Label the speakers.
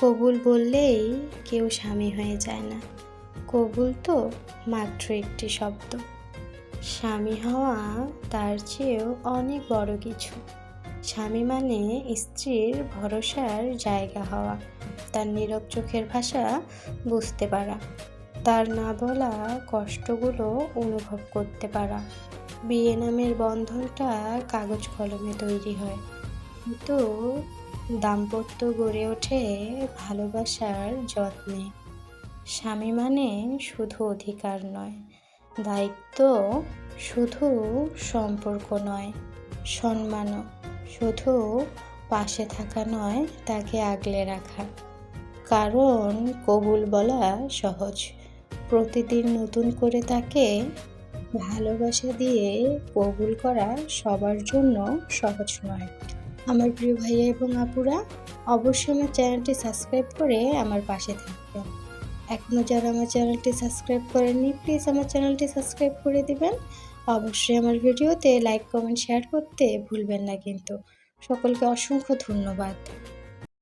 Speaker 1: কবুল বললেই কেউ স্বামী হয়ে যায় না। কবুল তো মাত্র একটি শব্দ। স্বামী হওয়া তার চেয়েও অনেক বড় কিছু। স্বামী মানে স্ত্রীর ভরসার জায়গা হওয়া, তার নীরব চোখের ভাষা বুঝতে পারা, তার না বলা কষ্টগুলো অনুভব করতে পারা। বিয়ে নামের বন্ধনটা কাগজ কলমে তৈরি হয়, কিন্তু দাম্পত্য গড়ে ওঠে ভালোবাসার যত্নে। স্বামী মানে শুধু অধিকার নয়, দায়িত্ব শুধু সম্পর্ক নয়, সম্মানও শুধু পাশে থাকা নয়, তাকে আগলে রাখা। কারণ কবুল বলা সহজ, প্রতিদিন নতুন করে তাকে ভালোবাসা দিয়ে কবুল করা সবার জন্য সহজ নয়। আমার প্রিয় ভাইয়া এবং আপুরা, অবশ্যই আমার চ্যানেলটি সাবস্ক্রাইব করে আমার পাশে থাকবেন। এখনও যারা আমার চ্যানেলটি সাবস্ক্রাইব করেননি, প্লিজ আমার চ্যানেলটি সাবস্ক্রাইব করে দিবেন। অবশ্যই আমার ভিডিওতে লাইক, কমেন্ট, শেয়ার করতে ভুলবেন না কিন্তু। সকলকে অসংখ্য ধন্যবাদ।